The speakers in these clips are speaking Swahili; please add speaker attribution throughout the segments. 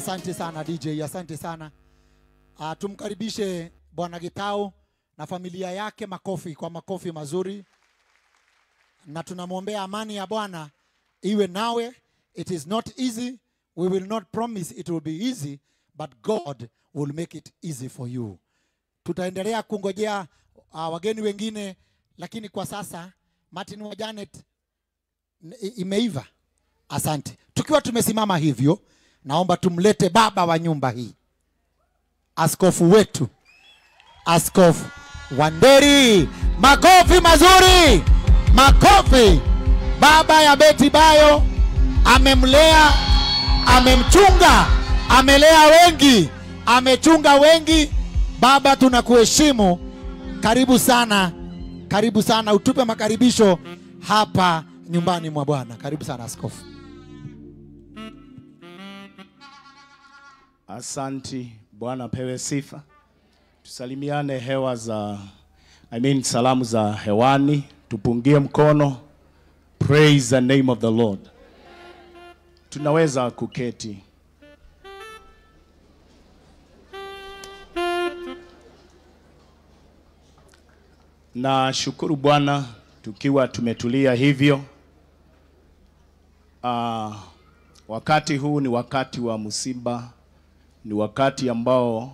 Speaker 1: Asante sana DJ, asante sana. Tumkaribishe Bwana Gitau na familia yake, makofi kwa makofi mazuri. Na tunamwombea amani ya Bwana iwe nawe. It is not easy. We will not promise it will be easy, but God will make it easy for you. Tutaendelea kungojea wageni wengine, lakini kwa sasa Martin wa Janet imeiva. Asante. Tukiwa tumesimama hivyo, naomba tumlete baba wa nyumba hii, askofu wetu, Askofu Wanderi. Makofi mazuri, makofi. Baba ya Betty Bayo amemlea, amemchunga, amelea wengi, amechunga wengi. Baba, tunakuheshimu. Karibu sana, karibu sana. Utupe makaribisho hapa nyumbani mwa Bwana. Karibu sana askofu.
Speaker 2: Asanti, Bwana pewe sifa. Tusalimiane hewa za, salamu za hewani. Tupungie mkono. Praise the name of the Lord. Tunaweza kuketi. Na shukuru Bwana tukiwa tumetulia hivyo. Wakati huu ni wakati wa msiba. Ni wakati ambao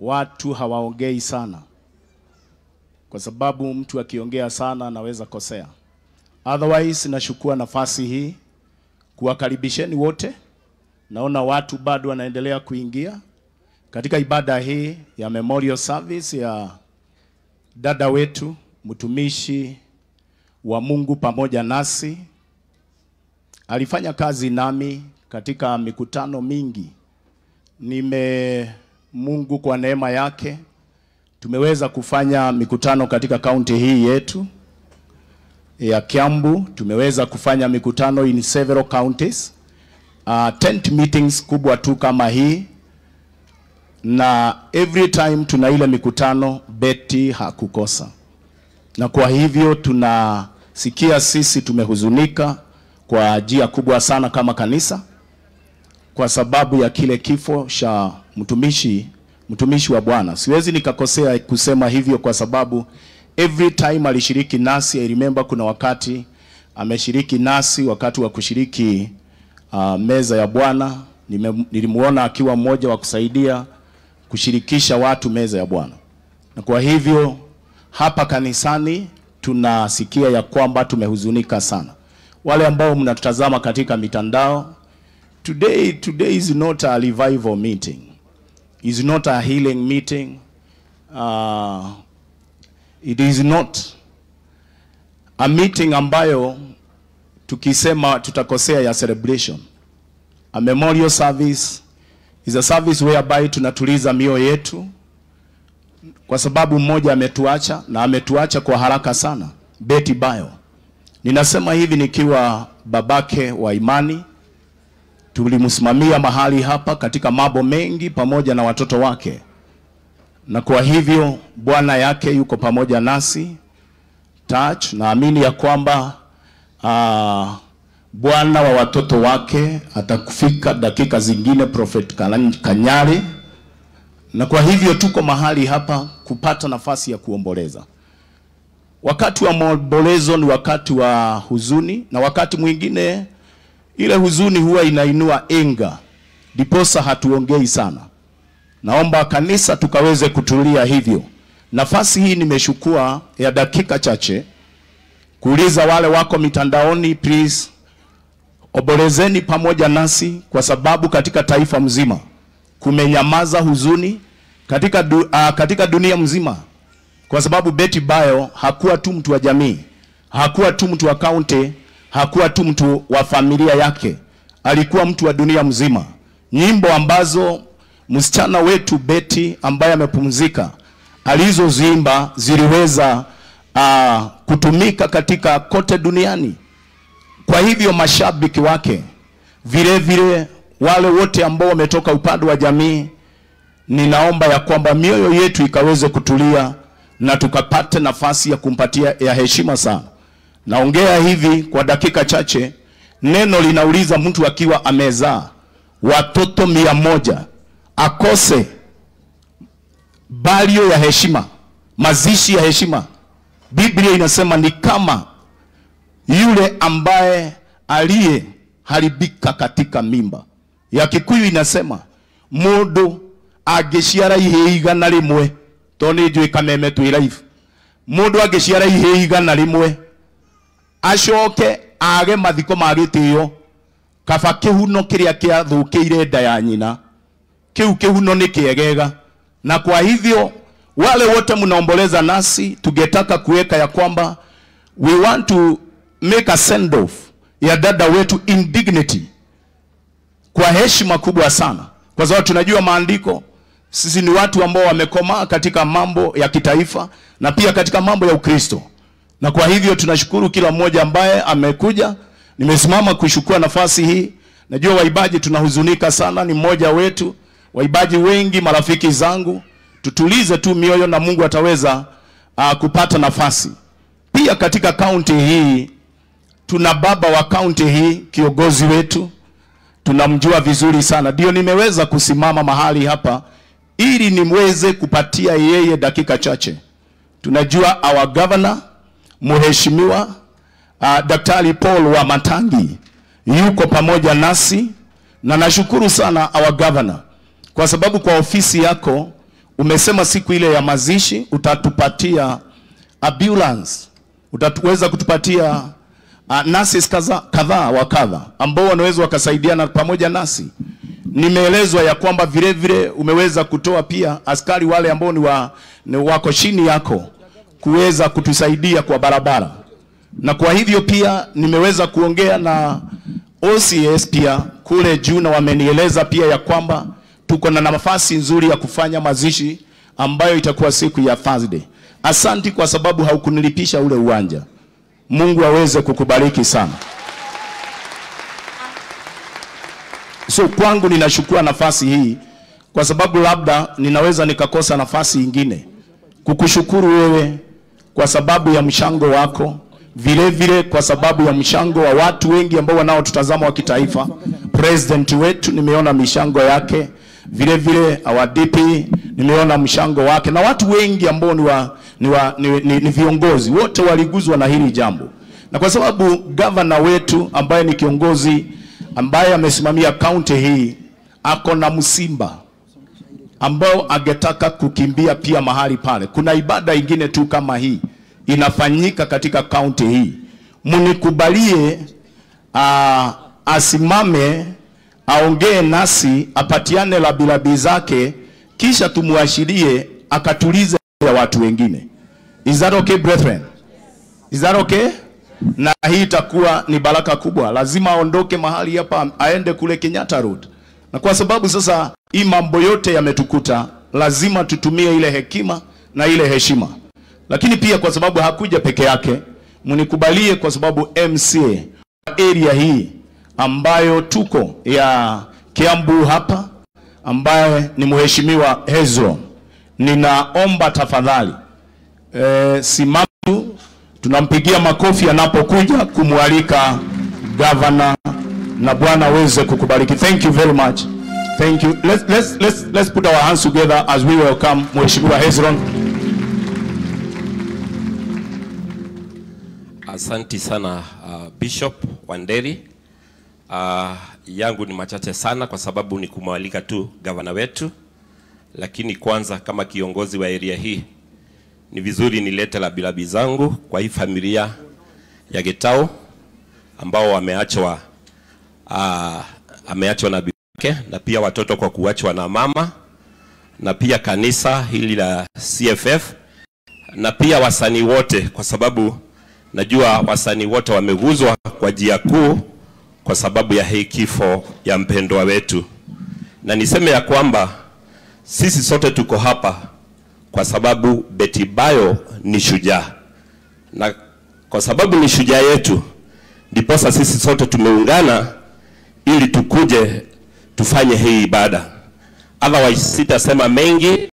Speaker 2: watu hawaongei sana, kwa sababu mtu akiongea sana anaweza kosea. Otherwise, nashukua nafasi hii kuwakaribisheni wote. Naona watu bado wanaendelea kuingia katika ibada hii ya memorial service ya dada wetu, mtumishi wa Mungu pamoja nasi. Alifanya kazi nami katika mikutano mingi. Mungu kwa neema yake tumeweza kufanya mikutano katika kaunti hii yetu ya Kiambu. Tumeweza kufanya mikutano in several counties, tent meetings kubwa tu kama hii, na every time tuna ile mikutano Betty hakukosa. Na kwa hivyo tunasikia sisi tumehuzunika kwa njia kubwa sana kama kanisa, kwa sababu ya kile kifo cha mtumishi wa Bwana. Siwezi nikakosea kusema hivyo, kwa sababu every time alishiriki nasi. I remember kuna wakati ameshiriki nasi wakati wa kushiriki meza ya Bwana. Nilimuona akiwa mmoja wa kusaidia kushirikisha watu meza ya Bwana. Na kwa hivyo hapa kanisani tunasikia ya kwamba tumehuzunika sana. Wale ambao mnatutazama katika mitandao, Today is not a revival meeting. It's not a healing meeting. It is not a meeting ambayo tukisema tutakosea ya celebration. A memorial service is a service whereby tunatuliza mioyo yetu, kwa sababu mmoja ametuacha, na ametuacha kwa haraka sana, Betty Bayo. Ninasema hivi nikiwa babake wa imani. Tulimsimamia mahali hapa katika mambo mengi pamoja na watoto wake. Na kwa hivyo Bwana yake yuko pamoja nasi. Naamini ya kwamba Bwana wa watoto wake atakufika dakika zingine, Prophet Kanyari. Na kwa hivyo tuko mahali hapa kupata nafasi ya kuomboleza. Wakati wa maombolezo ni wakati wa huzuni, na wakati mwingine ile huzuni huwa inainua enga, diposa hatuongei sana. Naomba kanisa tukaweze kutulia hivyo. Nafasi hii nimeshukua ya dakika chache kuuliza wale wako mitandaoni, please ombolezeni pamoja nasi, kwa sababu katika taifa mzima kumenyamaza huzuni katika dunia mzima, kwa sababu Betty Bayo hakuwa tu mtu wa jamii, hakuwa tu mtu wa kaunti, hakuwa tu mtu wa familia yake, alikuwa mtu wa dunia mzima. Nyimbo ambazo msichana wetu Betty ambaye amepumzika alizozimba ziliweza kutumika katika kote duniani. Kwa hivyo mashabiki wake, vile vile wale wote ambao wametoka upande wa jamii, ninaomba ya kwamba mioyo yetu ikaweze kutulia na tukapate nafasi ya kumpatia ya heshima sana. Naongea hivi kwa dakika chache. Neno linauliza mtu akiwa amezaa watoto 100 akose balio ya heshima, mazishi ya heshima, Biblia inasema ni kama yule ambaye aliyeharibika katika mimba. Ya Kikuyu inasema mundu agiciara iheiga na rimwe, toni njui kameme twi live, mundu agiciara iheiga na rimwe acoke age mathiko magitio kaba kihuno kiria kiathukiire nda ya nyina, kiu kihuno ni kiegega. Na kwa hivyo wale wote mnaomboleza nasi, tungetaka kuweka ya kwamba we want to make a send off ya dada wetu in dignity, kwa heshima kubwa sana, kwa sababu tunajua maandiko, sisi ni watu ambao wamekomaa katika mambo ya kitaifa na pia katika mambo ya Ukristo. Na kwa hivyo tunashukuru kila mmoja ambaye amekuja. Nimesimama kushukua nafasi hii. Najua waibaji tunahuzunika sana, ni mmoja wetu, waibaji wengi marafiki zangu. Tutulize tu mioyo na Mungu ataweza kupata nafasi. Pia katika kaunti hii tuna baba wa kaunti hii, kiongozi wetu, tunamjua vizuri sana. Ndio nimeweza kusimama mahali hapa ili niweze kupatia yeye dakika chache. Tunajua our governor Mheshimiwa Daktari Paul Wamatangi yuko pamoja nasi, na nashukuru sana our governor kwa sababu kwa ofisi yako umesema siku ile ya mazishi utatupatia ambulance, utatuweza kutupatia nurses kadhaa wa kadha ambao wanaweza wakasaidiana pamoja nasi. Nimeelezwa ya kwamba vile vile umeweza kutoa pia askari wale ambao ni wako chini yako kuweza kutusaidia kwa barabara. Na kwa hivyo pia nimeweza kuongea na OCS pia kule juu, na wamenieleza pia ya kwamba tuko na nafasi nzuri ya kufanya mazishi ambayo itakuwa siku ya Thursday. Asanti kwa sababu haukunilipisha ule uwanja. Mungu aweze kukubariki sana. So kwangu ninashukua nafasi hii kwa sababu labda ninaweza nikakosa nafasi nyingine kukushukuru wewe kwa sababu ya mchango wako, vile vile kwa sababu ya mchango wa watu wengi ambao wanaotutazama wa kitaifa. President wetu nimeona michango yake, vile vile our DP nimeona mchango wake, na watu wengi ambao ni viongozi wote waliguzwa na hili jambo. Na kwa sababu governor wetu ambaye ni kiongozi ambaye amesimamia kaunti hii ako na msimba ambao angetaka kukimbia pia mahali pale, kuna ibada ingine tu kama hii inafanyika katika kaunti hii, munikubalie asimame aongee nasi, apatiane labilabi zake, kisha tumuashirie akatulize ya watu wengine. Is that okay, brethren? Is that okay? Na hii itakuwa ni baraka kubwa. Lazima aondoke mahali hapa aende kule Kenyatta Road. Na kwa sababu sasa hii mambo yote yametukuta, lazima tutumie ile hekima na ile heshima. Lakini pia kwa sababu hakuja peke yake, munikubalie kwa sababu MCA area hii ambayo tuko ya Kiambu hapa, ambaye ni Mheshimiwa Hezron, ninaomba tafadhali simama, tunampigia makofi anapokuja kumwalika governor, na Bwana aweze kukubariki. Thank you very much. Thank you. Let's put our hands together as we welcome Mheshimiwa Hezron.
Speaker 3: Asante sana Bishop Wanderi. Yangu ni machache sana kwa sababu ni kumwalika tu gavana wetu, lakini kwanza kama kiongozi wa area hii ni vizuri nilete labilabi zangu kwa hii familia ya Gitau ambao ameachwa na bibi yake, na pia watoto kwa kuachwa na mama, na pia kanisa hili la CFF, na pia wasanii wote, kwa sababu najua wasanii wote wameguzwa kwa njia kuu kwa sababu ya hii kifo ya mpendwa wetu. Na niseme ya kwamba sisi sote tuko hapa kwa sababu Betty Bayo ni shujaa, na kwa sababu ni shujaa yetu ndiposa sisi sote tumeungana ili tukuje tufanye hii ibada. Otherwise sitasema mengi.